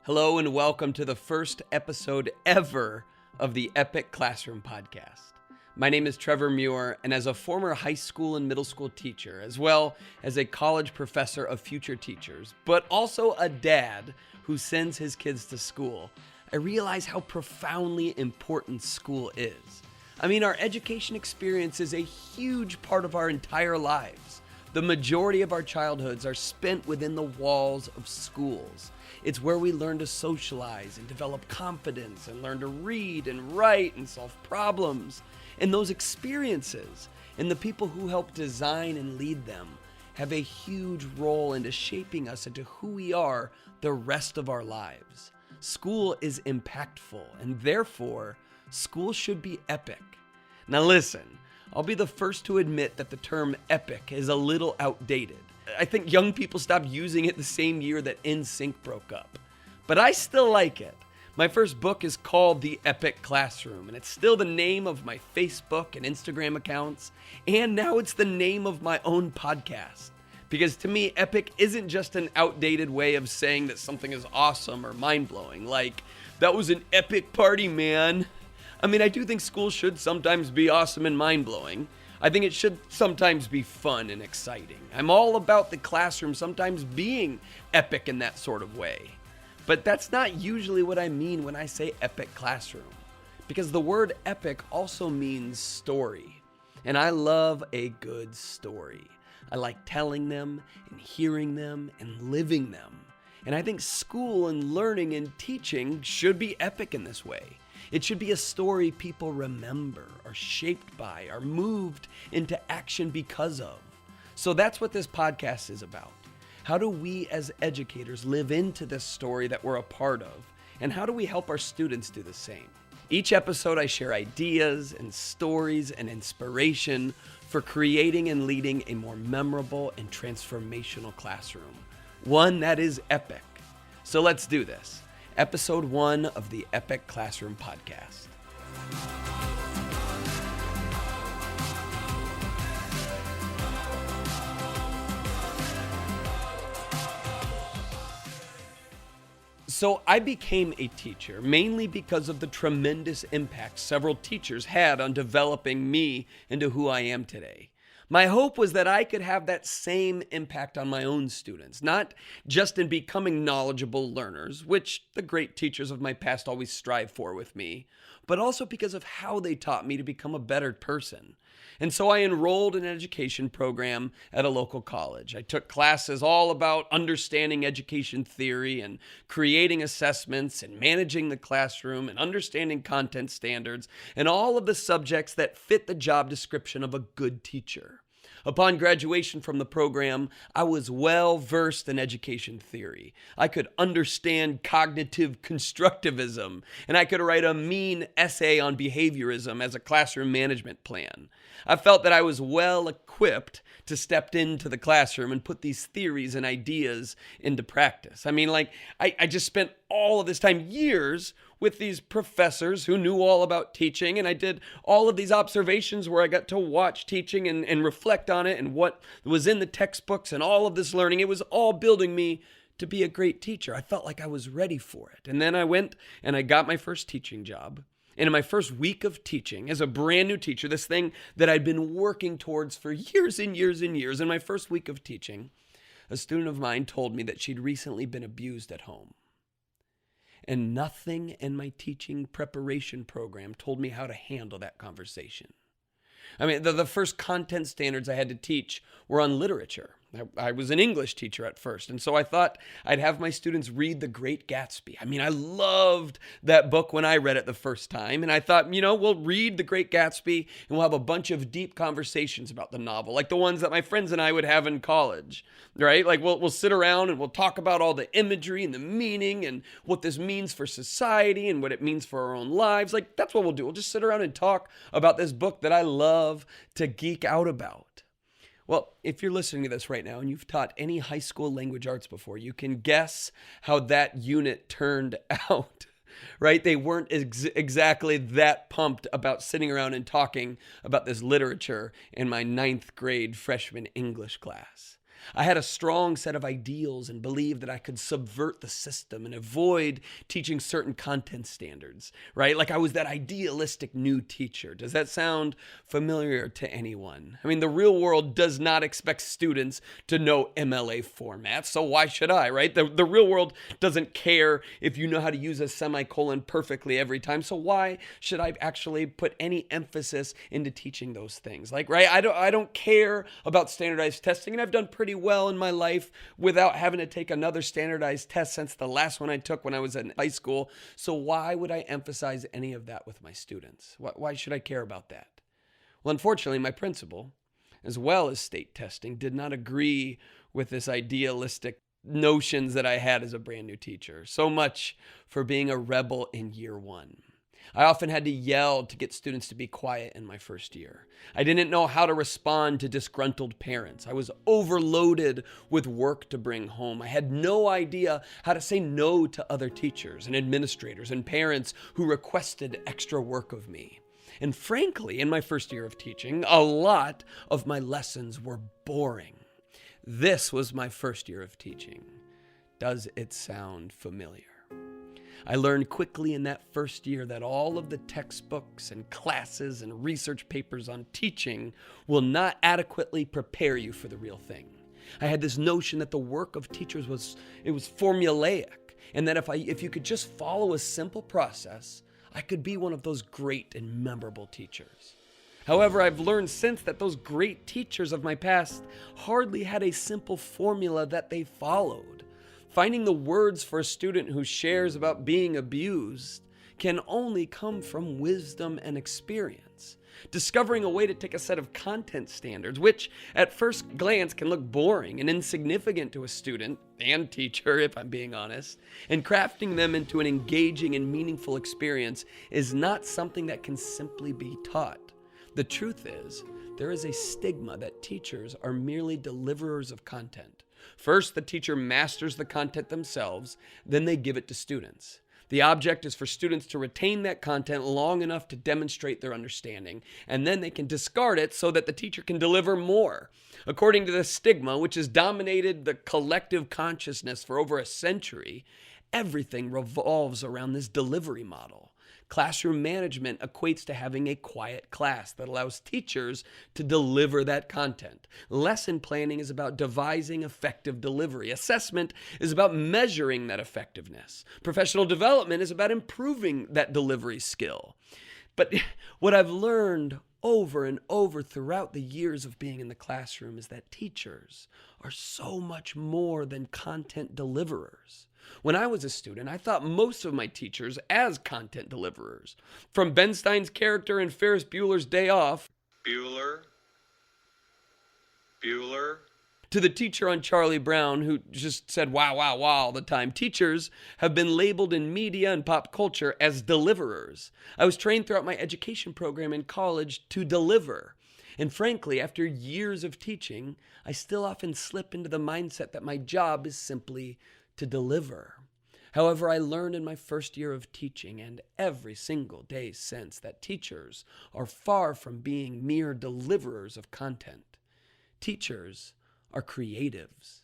Hello and welcome to the first episode ever of the Epic Classroom Podcast. My name is Trevor Muir, and as a former high school and middle school teacher, as well as a college professor of future teachers, but also a dad who sends his kids to school, I realize how profoundly important school is. I mean, our education experience is a huge part of our entire lives. The majority of our childhoods are spent within the walls of schools. It's where we learn to socialize and develop confidence and learn to read and write and solve problems. And those experiences and the people who help design and lead them have a huge role into shaping us into who we are the rest of our lives. School is impactful, and therefore, school should be epic. Now listen, I'll be the first to admit that the term epic is a little outdated. I think young people stopped using it the same year that NSYNC broke up. But I still like it. My first book is called The Epic Classroom, and it's still the name of my Facebook and Instagram accounts, and now it's the name of my own podcast. Because to me, epic isn't just an outdated way of saying that something is awesome or mind-blowing, like, that was an epic party, man. I mean, I do think school should sometimes be awesome and mind-blowing. I think it should sometimes be fun and exciting. I'm all about the classroom sometimes being epic in that sort of way. But that's not usually what I mean when I say epic classroom. Because the word epic also means story. And I love a good story. I like telling them and hearing them and living them. And I think school and learning and teaching should be epic in this way. It should be a story people remember, are shaped by, are moved into action because of. So that's what this podcast is about. How do we as educators live into this story that we're a part of? And how do we help our students do the same? Each episode I share ideas and stories and inspiration for creating and leading a more memorable and transformational classroom. One that is epic. So let's do this. Episode 1 of the Epic Classroom Podcast. So I became a teacher mainly because of the tremendous impact several teachers had on developing me into who I am today. My hope was that I could have that same impact on my own students, not just in becoming knowledgeable learners, which the great teachers of my past always strive for with me, but also because of how they taught me to become a better person. And so I enrolled in an education program at a local college. I took classes all about understanding education theory and creating assessments and managing the classroom and understanding content standards and all of the subjects that fit the job description of a good teacher. Upon graduation from the program, I was well versed in education theory. I could understand cognitive constructivism, and I could write a mean essay on behaviorism as a classroom management plan. I felt that I was well equipped to step into the classroom and put these theories and ideas into practice. I mean, I just spent all of this time, years, with these professors who knew all about teaching, and I did all of these observations where I got to watch teaching and reflect on it and what was in the textbooks and all of this learning. It was all building me to be a great teacher. I felt like I was ready for it. And then I went and I got my first teaching job. And in my first week of teaching, as a brand new teacher, this thing that I'd been working towards for years and years and years, in my first week of teaching, a student of mine told me that she'd recently been abused at home. And nothing in my teaching preparation program told me how to handle that conversation. I mean, the first content standards I had to teach were on literature. I was an English teacher at first, and so I thought I'd have my students read The Great Gatsby. I mean, I loved that book when I read it the first time, and I thought, we'll read The Great Gatsby, and we'll have a bunch of deep conversations about the novel, like the ones that my friends and I would have in college, right? Like, we'll sit around and we'll talk about all the imagery and the meaning and what this means for society and what it means for our own lives. Like, that's what we'll do. We'll just sit around and talk about this book that I love to geek out about. Well, if you're listening to this right now and you've taught any high school language arts before, you can guess how that unit turned out, right? They weren't exactly that pumped about sitting around and talking about this literature in my 9th grade freshman English class. I had a strong set of ideals and believed that I could subvert the system and avoid teaching certain content standards, right? Like I was that idealistic new teacher. Does that sound familiar to anyone? I mean, the real world does not expect students to know MLA formats, so why should I, right? The real world doesn't care if you know how to use a semicolon perfectly every time, so why should I actually put any emphasis into teaching those things? Like, right? I don't care about standardized testing, and I've done pretty well in my life without having to take another standardized test since the last one I took when I was in high school. So why would I emphasize any of that with my students? Why should I care about that? Well, unfortunately, my principal, as well as state testing, did not agree with this idealistic notions that I had as a brand new teacher. So much for being a rebel in year one. I often had to yell to get students to be quiet in my first year. I didn't know how to respond to disgruntled parents. I was overloaded with work to bring home. I had no idea how to say no to other teachers and administrators and parents who requested extra work of me. And frankly, in my first year of teaching, a lot of my lessons were boring. This was my first year of teaching. Does it sound familiar? I learned quickly in that first year that all of the textbooks and classes and research papers on teaching will not adequately prepare you for the real thing. I had this notion that the work of teachers was formulaic, and that if you could just follow a simple process, I could be one of those great and memorable teachers. However, I've learned since that those great teachers of my past hardly had a simple formula that they followed. Finding the words for a student who shares about being abused can only come from wisdom and experience. Discovering a way to take a set of content standards, which at first glance can look boring and insignificant to a student and teacher, if I'm being honest, and crafting them into an engaging and meaningful experience is not something that can simply be taught. The truth is, there is a stigma that teachers are merely deliverers of content. First, the teacher masters the content themselves, then they give it to students. The object is for students to retain that content long enough to demonstrate their understanding, and then they can discard it so that the teacher can deliver more. According to the stigma, which has dominated the collective consciousness for over a century, everything revolves around this delivery model. Classroom management equates to having a quiet class that allows teachers to deliver that content. Lesson planning is about devising effective delivery. Assessment is about measuring that effectiveness. Professional development is about improving that delivery skill. But what I've learned over and over throughout the years of being in the classroom is that teachers are so much more than content deliverers. When I was a student, I thought most of my teachers as content deliverers. From Ben Stein's character in Ferris Bueller's Day Off, Bueller, to the teacher on Charlie Brown who just said wow, wow, wow all the time, teachers have been labeled in media and pop culture as deliverers. I was trained throughout my education program in college to deliver. And frankly, after years of teaching, I still often slip into the mindset that my job is simply to deliver. However, I learned in my first year of teaching and every single day since that teachers are far from being mere deliverers of content. Teachers are creatives.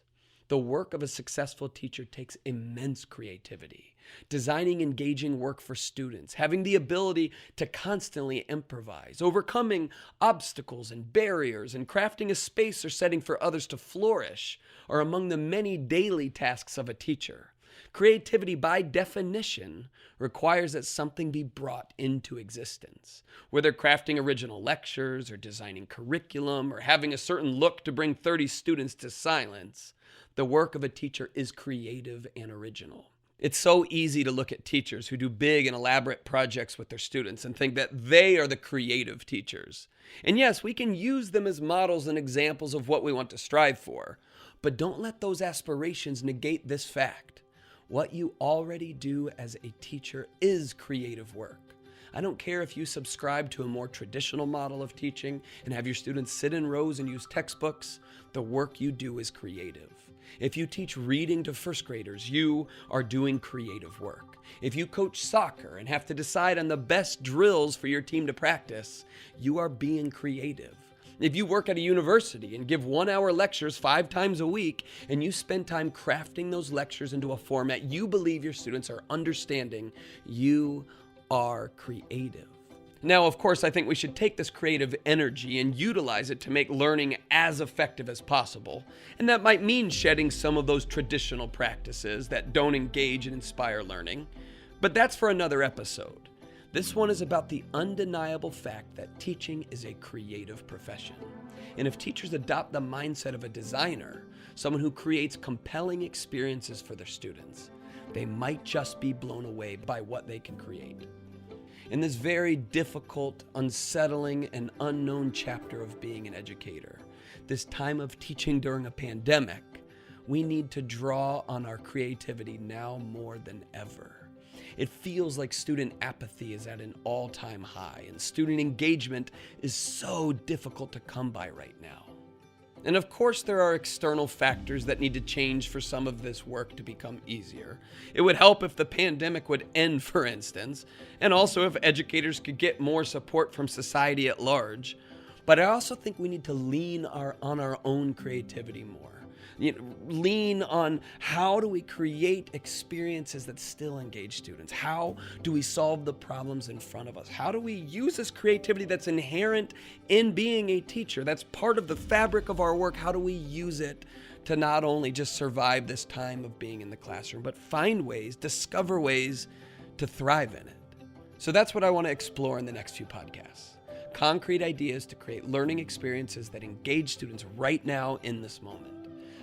The work of a successful teacher takes immense creativity. Designing engaging work for students, having the ability to constantly improvise, overcoming obstacles and barriers, and crafting a space or setting for others to flourish are among the many daily tasks of a teacher. Creativity, by definition, requires that something be brought into existence. Whether crafting original lectures or designing curriculum or having a certain look to bring 30 students to silence, the work of a teacher is creative and original. It's so easy to look at teachers who do big and elaborate projects with their students and think that they are the creative teachers. And yes, we can use them as models and examples of what we want to strive for, but don't let those aspirations negate this fact. What you already do as a teacher is creative work. I don't care if you subscribe to a more traditional model of teaching and have your students sit in rows and use textbooks. The work you do is creative. If you teach reading to first graders, you are doing creative work. If you coach soccer and have to decide on the best drills for your team to practice, you are being creative. If you work at a university and give 1-hour lectures 5 times a week, and you spend time crafting those lectures into a format you believe your students are understanding, you are creative. Now, of course, I think we should take this creative energy and utilize it to make learning as effective as possible. And that might mean shedding some of those traditional practices that don't engage and inspire learning. But that's for another episode. This one is about the undeniable fact that teaching is a creative profession. And if teachers adopt the mindset of a designer, someone who creates compelling experiences for their students, they might just be blown away by what they can create. In this very difficult, unsettling, and unknown chapter of being an educator, this time of teaching during a pandemic, we need to draw on our creativity now more than ever. It feels like student apathy is at an all-time high, and student engagement is so difficult to come by right now. And of course, there are external factors that need to change for some of this work to become easier. It would help if the pandemic would end, for instance, and also if educators could get more support from society at large. But I also think we need to lean on our own creativity more. Lean on how do we create experiences that still engage students? How do we solve the problems in front of us? How do we use this creativity that's inherent in being a teacher? That's part of the fabric of our work. How do we use it to not only just survive this time of being in the classroom, but find ways, discover ways to thrive in it? So that's what I want to explore in the next few podcasts. Concrete ideas to create learning experiences that engage students right now in this moment.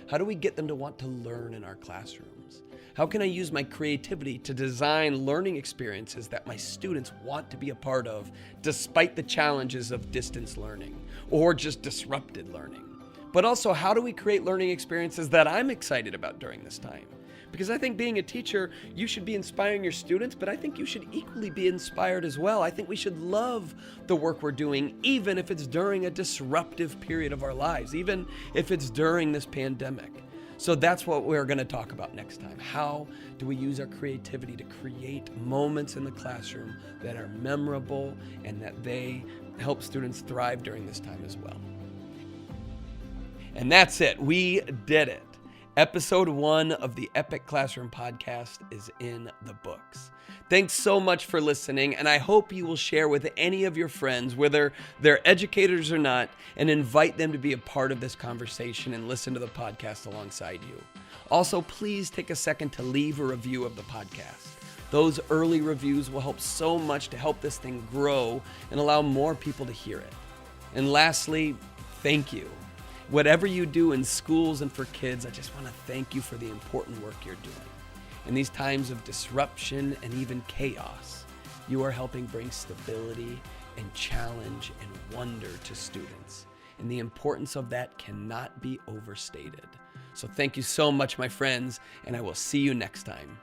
How do we get them to want to learn in our classrooms? How can I use my creativity to design learning experiences that my students want to be a part of, despite the challenges of distance learning or just disrupted learning? But also, how do we create learning experiences that I'm excited about during this time? Because I think being a teacher, you should be inspiring your students, but I think you should equally be inspired as well. I think we should love the work we're doing, even if it's during a disruptive period of our lives, even if it's during this pandemic. So that's what we're going to talk about next time. How do we use our creativity to create moments in the classroom that are memorable and that they help students thrive during this time as well? And that's it. We did it. Episode 1 of the Epic Classroom Podcast is in the books. Thanks so much for listening, and I hope you will share with any of your friends, whether they're educators or not, and invite them to be a part of this conversation and listen to the podcast alongside you. Also, please take a second to leave a review of the podcast. Those early reviews will help so much to help this thing grow and allow more people to hear it. And lastly, thank you. Whatever you do in schools and for kids, I just want to thank you for the important work you're doing. In these times of disruption and even chaos, you are helping bring stability and challenge and wonder to students. And the importance of that cannot be overstated. So thank you so much, my friends, and I will see you next time.